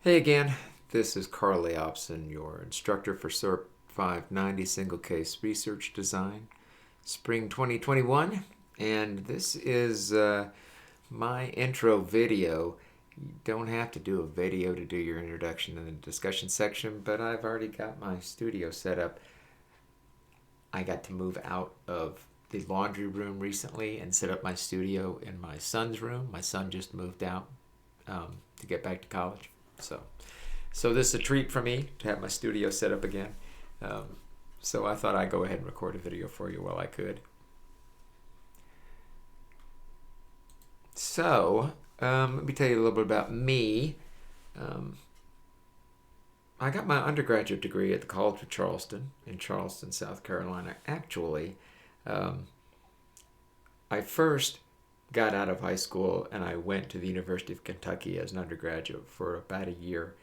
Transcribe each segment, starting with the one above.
Hey again, this is Carl Leopson, your instructor for SERP 590 Single Case Research Design, Spring 2021, and this is my intro video. You don't have to do a video to do your introduction and the discussion section, but I've already got my studio set up. I got to move out of the laundry room recently and set up my studio in my son's room. My son just moved out to get back to college, so this is a treat for me to have my studio set up again. So I thought I'd go ahead and record a video for you while I could. So let me tell you a little bit about me. I got my undergraduate degree at the College of Charleston in Charleston, South Carolina. Actually, I first got out of high school and I went to the University of Kentucky as an undergraduate for about a year,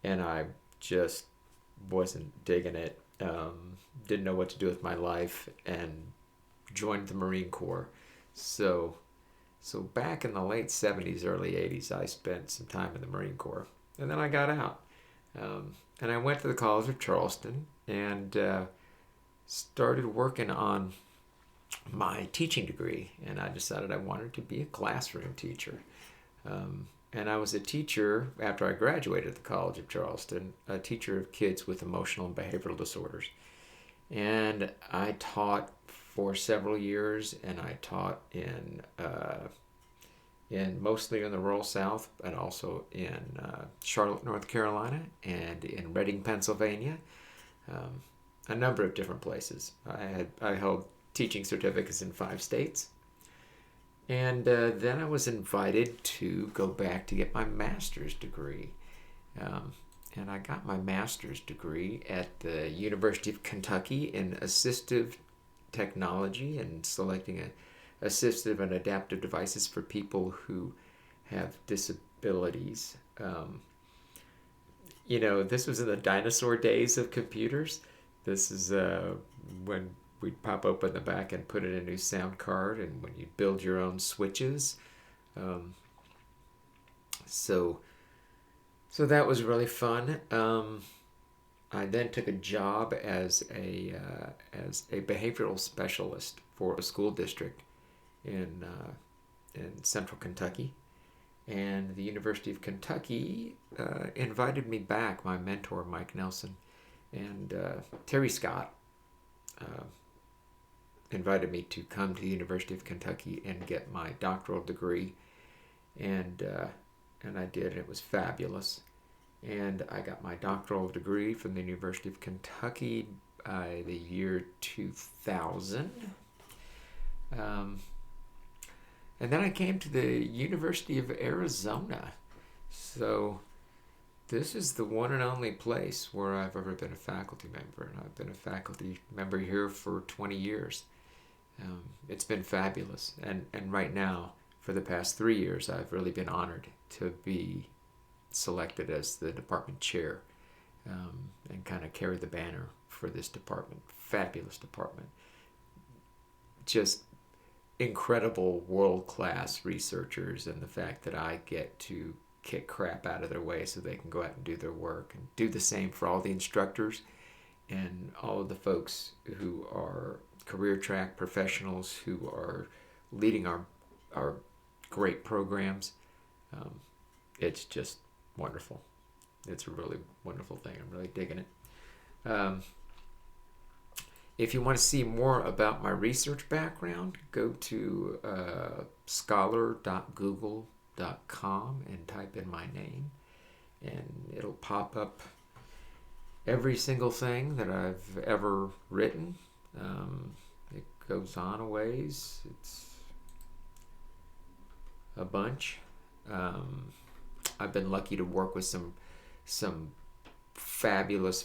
and I just wasn't digging it. Didn't know what to do with my life and joined the Marine Corps. So, so back in the late 70s, early 80s, I spent some time in the Marine Corps, and then I got out. And I went to the College of Charleston and started working on my teaching degree, and I decided I wanted to be a classroom teacher. And I was a teacher after I graduated at the College of Charleston, a teacher of kids with emotional and behavioral disorders. And I taught for several years, and I taught in mostly in the rural South, and also in Charlotte, North Carolina, and in Reading, Pennsylvania, a number of different places. I held teaching certificates in 5 states. And then I was invited to go back to get my master's degree. And I got my master's degree at the University of Kentucky in assistive technology and selecting assistive and adaptive devices for people who have disabilities. This was in the dinosaur days of computers. This is when we'd pop open the back and put in a new sound card, and when you build your own switches. So that was really fun. I then took a job as a behavioral specialist for a school district in Central Kentucky, and the University of Kentucky invited me back. My mentor, Mike Nelson, and Terry Scott invited me to come to the University of Kentucky and get my doctoral degree, and I did. It was fabulous, and I got my doctoral degree from the University of Kentucky the year 2000. And then I came to the University of Arizona. So this is the one and only place where I've ever been a faculty member, and I've been a faculty member here for 20 years. It's been fabulous, and right now, for the past 3 years, I've really been honored to be selected as the department chair, and kind of carry the banner for this department. Fabulous department. Just incredible world-class researchers, and the fact that I get to kick crap out of their way so they can go out and do their work, and do the same for all the instructors and all of the folks who are career track professionals who are leading our great programs. It's just wonderful. It's a really wonderful thing. I'm really digging it. If you want to see more about my research background, go to scholar.google.com and type in my name, and it'll pop up every single thing that I've ever written. It goes on a ways. It's a bunch. I've been lucky to work with some fabulous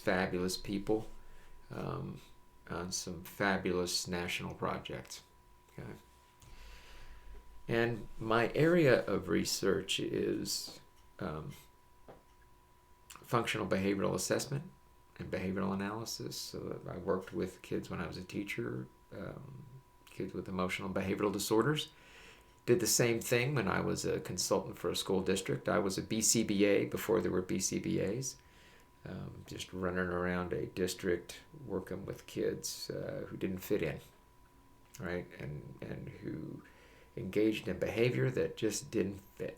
people on some fabulous national projects. Okay. And my area of research is functional behavioral assessment and behavioral analysis. So I worked with kids when I was a teacher, kids with emotional and behavioral disorders, Did the same thing when I was a consultant for a school district. I was a BCBA before there were BCBAs. Just running around a district working with kids who didn't fit in, right? And who engaged in behavior that just didn't fit.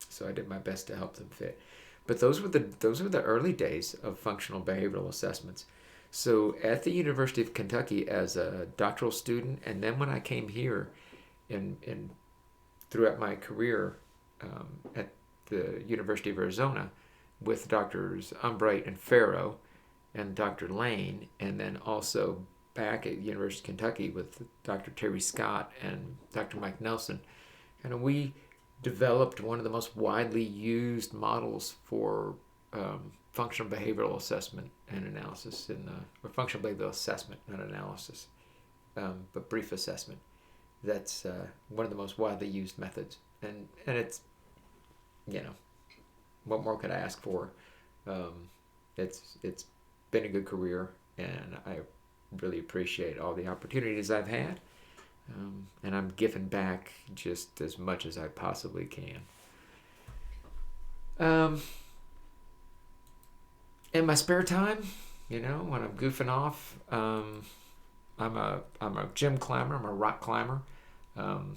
So I did my best to help them fit. But those were the early days of functional behavioral assessments. So at the University of Kentucky as a doctoral student, and then when I came here in throughout my career at the University of Arizona with Doctors Umbright and Farrow and Dr. Lane, and then also back at University of Kentucky with Dr. Terry Scott and Dr. Mike Nelson. And we developed one of the most widely used models for functional behavioral assessment and analysis or functional behavioral assessment, not analysis, but brief assessment. That's one of the most widely used methods, and it's, what more could I ask for? It's been a good career, and I really appreciate all the opportunities I've had, and I'm giving back just as much as I possibly can. In my spare time, when I'm goofing off, I'm a gym climber. I'm a rock climber. I'm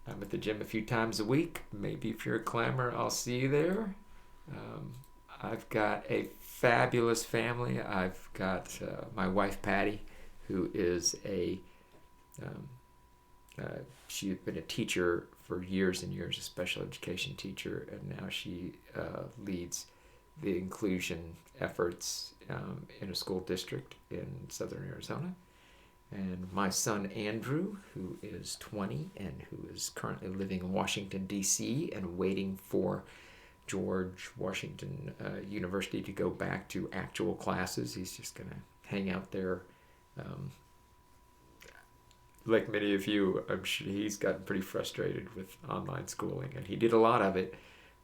at the gym a few times a week. Maybe if you're a climber, I'll see you there. I've got a fabulous family. I've got my wife Patty, who is she's been a teacher for years and years, a special education teacher, and now she leads the inclusion efforts in a school district in southern Arizona. And my son Andrew, who is 20 and who is currently living in Washington, D.C. and waiting for George Washington University to go back to actual classes. He's just going to hang out there. Like many of you, I'm sure he's gotten pretty frustrated with online schooling, and he did a lot of it,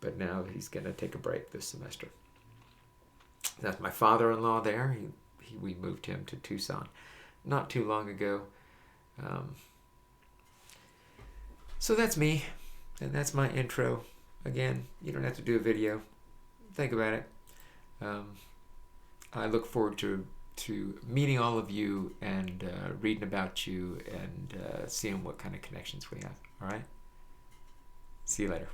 but now he's going to take a break this semester. That's my father-in-law there. We moved him to Tucson not too long ago. So that's me, and that's my intro. Again, you don't have to do a video. Think about it. I look forward to meeting all of you and reading about you and seeing what kind of connections we have. All right? See you later.